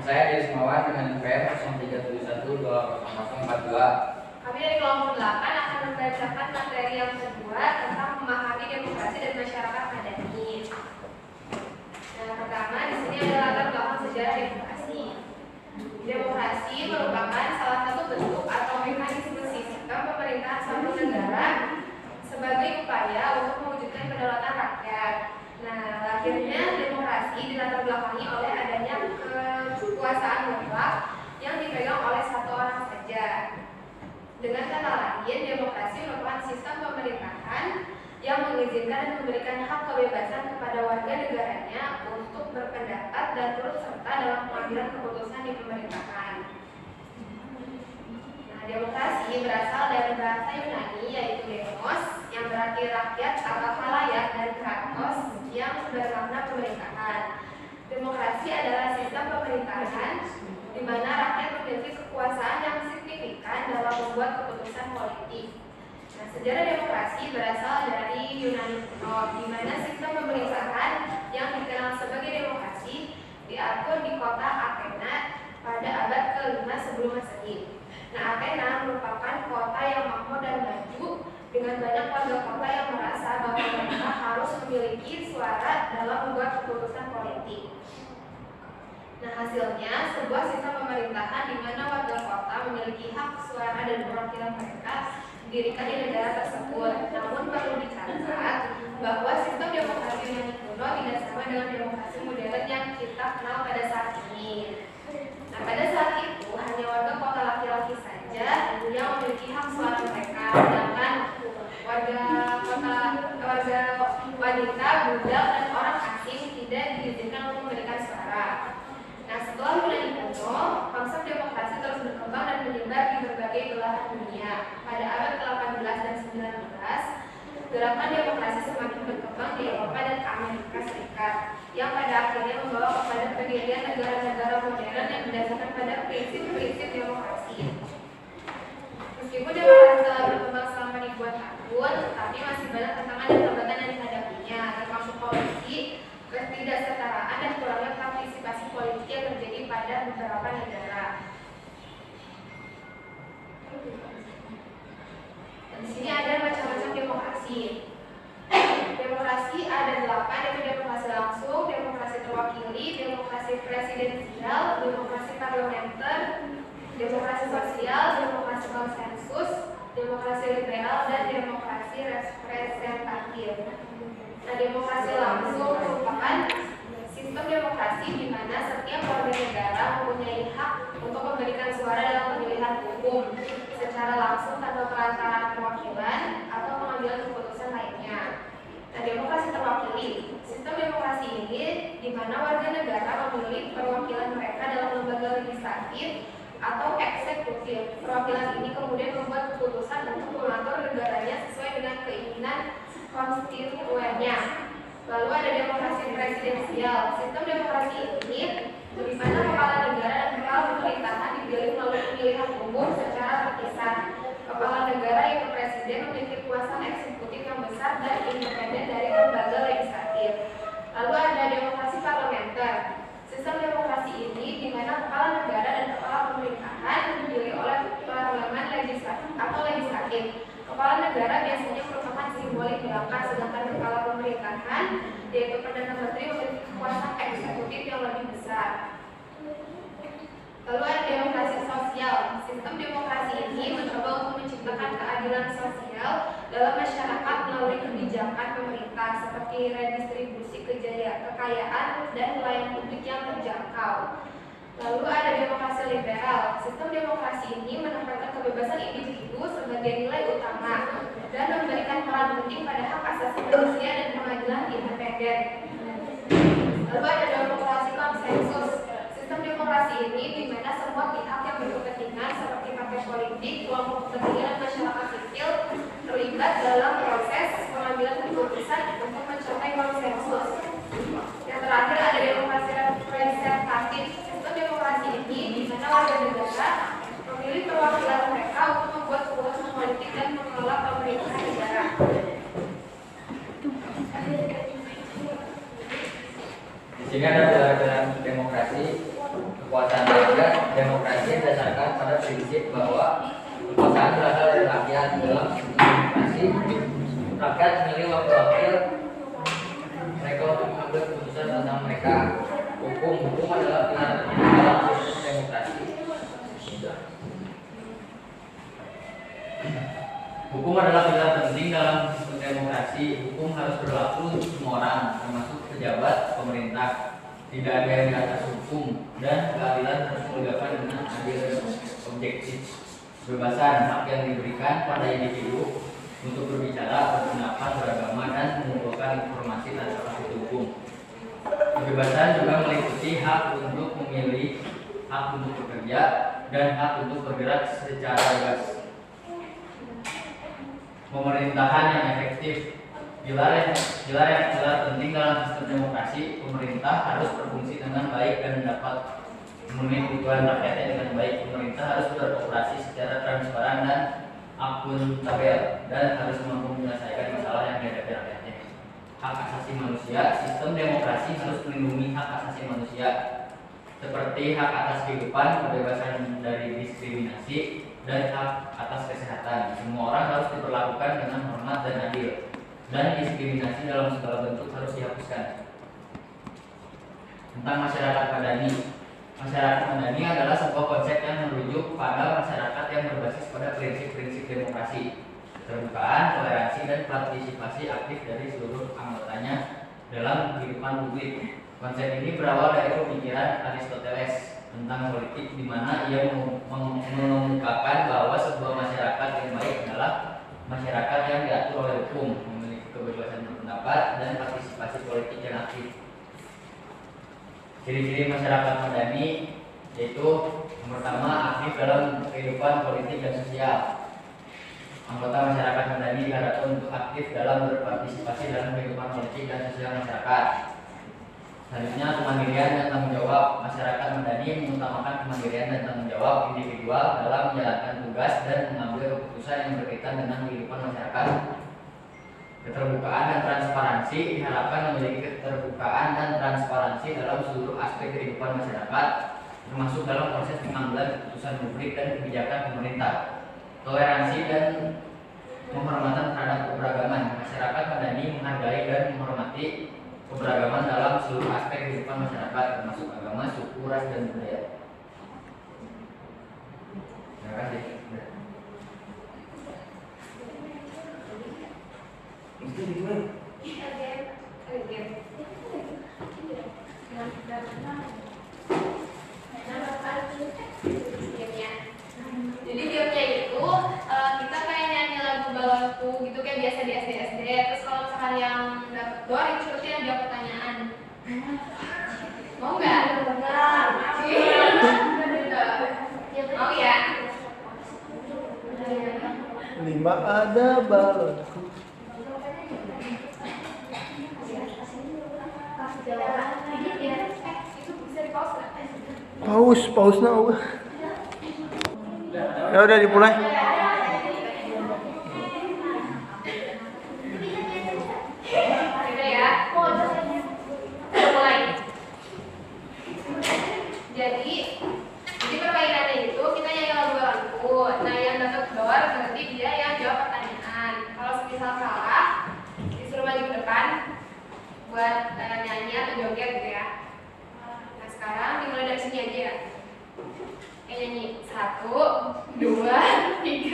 Saya Rismawan dengan NPM 0371200042. Kami dari kelompok 8 akan membacakan materi yang kedua tentang memahami demokrasi dan masyarakat madani. Nah, pertama di sini ada latar belakang sejarah demokrasi. Demokrasi merupakan salah satu bentuk atau mekanisme sistem pemerintahan suatu negara sebagai upaya untuk mewujudkan kedaulatan rakyat. Nah, lahirnya demokrasi dilatar belakangi oleh adanya kekuasaan mutlak yang dipegang oleh satu orang saja. Dengan kata lain, demokrasi merupakan sistem pemerintahan yang mengizinkan dan memberikan hak kebebasan kepada warga negaranya untuk berpendapat dan turut serta dalam pengambilan keputusan di pemerintahan. Nah, demokrasi berasal dari bahasa Yunani yaitu demos yang berarti rakyat atau khalayak, dan kratos yang bermakna pemerintahan. Demokrasi adalah sistem pemerintahan di mana rakyat memiliki kekuasaan yang signifikan dalam membuat keputusan politik. Nah, sejarah demokrasi berasal dari Yunani kuno, di mana sistem pemerintahan yang dikenal sebagai demokrasi diatur di kota Athena pada abad ke-5 sebelum Masehi. Nah, Athena merupakan kota yang makmur dan maju dengan banyak warga kota yang merasa bahwa mereka harus memiliki suara dalam membuat keputusan politik. Nah, hasilnya sebuah sistem pemerintahan di mana warga kota memiliki hak suara dan perwakilan mereka didirikan di negara tersebut. Namun perlu dicatat bahwa sistem demokrasi Yunani kuno tidak sama dengan demokrasi modern yang kita kenal pada saat ini. Nah, pada saat itu hanya warga kota laki-laki saja yang memiliki hak suara mereka, sedangkan warga wanita, budak, dan orang asing tidak diizinkan untuk memberikan suara. Nah, setelah Yunani kuno, konsep demokrasi terus berkembang dan menyebar di berbagai belahan dunia. Pada abad ke-18 dan 19, gerakan demokrasi semakin berkembang di Eropa dan Amerika Serikat, yang pada akhirnya membawa kepada pendirian negara-negara modern yang berdasarkan pada prinsip-prinsip demokrasi. Meskipun demokrasi telah berkembang selama ribuan tahun, tetapi masih banyak tantangan dan hambatan yang dihadapinya, termasuk korupsi, ketidaksetaraan, dan kurangnya partisipasi politik yang terjadi pada beberapa negara. Di sini ada macam-macam demokrasi. Demokrasi ada 8, yaitu demokrasi langsung, demokrasi terwakili, demokrasi presidensial, demokrasi parlementer, demokrasi sosial, demokrasi konsensus, demokrasi liberal, dan demokrasi representatif. Nah, demokrasi langsung merupakan sistem demokrasi di mana setiap warga negara mempunyai hak untuk memberikan suara dalam pemilihan umum secara langsung tanpa perantaraan perwakilan atau pengambilan keputusan lainnya. Nah, demokrasi terwakili, sistem demokrasi ini di mana warga negara memilih perwakilan mereka dalam lembaga legislatif atau eksekutif. Perwakilan ini kemudian membuat keputusan untuk mengatur negaranya sesuai dengan keinginan konstituennya. Lalu ada demokrasi presidensial. Sistem demokrasi ini di mana kepala negara dan kepala pemerintahan dipilih melalui pemilihan umum secara terpisah. Kepala negara yaitu presiden memiliki kuasa eksekutif yang besar dan independen dari lembaga legislatif. Lalu ada demokrasi parlementer. Sistem demokrasi ini di mana kepala negara dan kepala pemerintahan dipilih oleh parlemen legislatif atau legislatif. Kepala negara biasanya merupakan simbolik belaka, sedangkan kepala pemerintahan yaitu Perdana Menteri memiliki kekuasaan eksekutif yang lebih besar. Lalu ada demokrasi sosial. Sistem demokrasi ini mencoba untuk menciptakan keadilan sosial dalam masyarakat melalui kebijakan pemerintah seperti redistribusi kekayaan dan pelayanan publik yang terjangkau. Lalu ada demokrasi liberal. Sistem demokrasi ini menekankan kebebasan individu sebagai nilai utama dan memberikan peran penting pada hak asasi manusia dan pengadilan independen. Lalu ada demokrasi konsensus. Sistem demokrasi ini di mana semua pihak yang berkepentingan seperti partai politik, kelompok kepentingan, masyarakat sipil terlibat dalam proses pengambilan keputusan untuk mencapai konsensus. Yang terakhir ada demokrasi representatif. Sistem demokrasi ini di mana warga negara memilih perwakilan mereka untuk membuat keputusan politik dan mengelola pemerintahan negara. Di sini ada pelajaran demokrasi kekuasaan rakyat. Demokrasi didasarkan pada prinsip bahwa kekuasaan berasal dari rakyat. Dalam demokrasi, rakyat memilih wakil-wakil mereka untuk mengambil keputusan tentang mereka. Hukum adalah pilar dalam sistem demokrasi. Hukum adalah pilar penting dalam sistem demokrasi. Hukum harus berlaku untuk semua orang, termasuk pejabat pemerintah. Tidak ada yang di atas hukum, dan keadilan harus ditegakkan dengan adil dan objektif. Kebebasan hak yang diberikan pada individu untuk berbicara, berpendapat, beragama, dan mengumpulkan informasi tanpa takut hukum. Kebebasan juga meliputi hak untuk memilih, hak untuk bekerja, dan hak untuk bergerak secara bebas. Pemerintahan yang efektif. Pilar penting dalam sistem demokrasi. Pemerintah harus berfungsi dengan baik dan dapat memenuhi kebutuhan rakyatnya dengan baik. Pemerintah harus beroperasi secara transparan dan akuntabel, dan harus mampu menyelesaikan masalah yang dihadapi rakyatnya. Hak asasi manusia. Sistem demokrasi harus melindungi hak asasi manusia, seperti hak atas kehidupan, kebebasan dari diskriminasi, dan hak atas kesehatan. Semua orang harus diperlakukan dengan hormat dan adil, dan diskriminasi dalam segala bentuk harus dihapuskan. Tentang masyarakat madani. Masyarakat madani adalah sebuah konsep yang merujuk pada masyarakat yang berbasis pada prinsip-prinsip demokrasi, keterbukaan, toleransi, dan partisipasi aktif dari seluruh anggotanya dalam kehidupan publik. Konsep ini berawal dari pemikiran Aristoteles tentang politik, di mana ia mengungkapkan bahwa sebuah masyarakat yang baik adalah masyarakat yang diatur oleh hukum, memiliki kebebasan berpendapat, dan partisipasi politik yang aktif. Ciri-ciri masyarakat madani yaitu yang pertama, aktif dalam kehidupan politik dan sosial. Anggota masyarakat madani diharapkan untuk aktif dalam berpartisipasi dalam kehidupan politik dan sosial masyarakat. Selanjutnya, kemandirian dan tanggung jawab. Masyarakat madani mengutamakan kemandirian dan tanggung jawab individual dalam menjalankan tugas dan mengambil keputusan yang berkaitan dengan kehidupan masyarakat. Keterbukaan dan transparansi. Diharapkan memiliki keterbukaan dan transparansi dalam seluruh aspek kehidupan masyarakat, termasuk dalam proses pengambilan keputusan publik dan kebijakan pemerintah. Toleransi dan penghormatan terhadap keberagaman. Masyarakat madani menghargai dan menghormati keberagaman dalam seluruh aspek kehidupan masyarakat, termasuk agama, suku, ras, dan budaya. Terima kasih. Jadi gamenya itu kita kayak nyanyi lagu balaku gitu kayak biasa di SD. Terus kalau misalkan yang dapat doa itu berarti yang jawab pertanyaan. Mau nggak? Mau ya? 5 ada balonku. Itu bisa di pause. Pause now. Ya udah dimulai. Jadi permainannya itu kita nyanyi lagu-lagu. Nah, yang dapat door berarti dia yang jawab pertanyaan. Kalau misal salah, disuruh maju ke depan buat nyanyi atau joget gitu ya. Nah, sekarang dimulai dari sini aja ya. Nyanyi 1, 2, 3.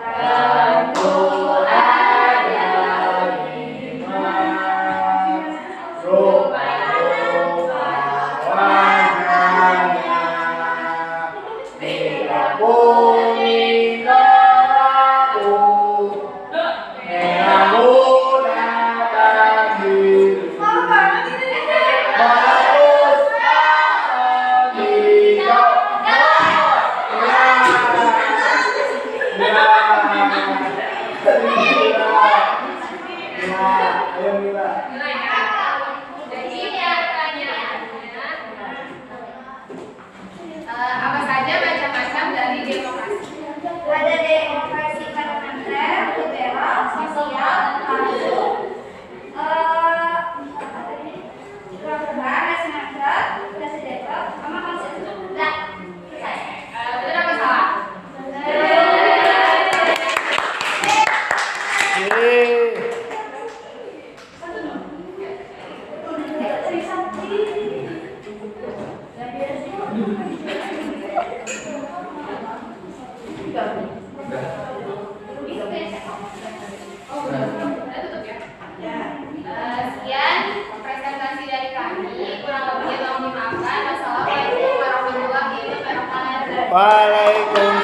Aku ada 5 rupa-rupa warnanya, tidak kuning kelabu, merah muda dan biru, bagus hijau. Sekian presentasi dari kami. Kurang lebihnya tolong dimaafkan. Wassalamualaikum warahmatullahi wabarakatuh. Waalaikumsalam.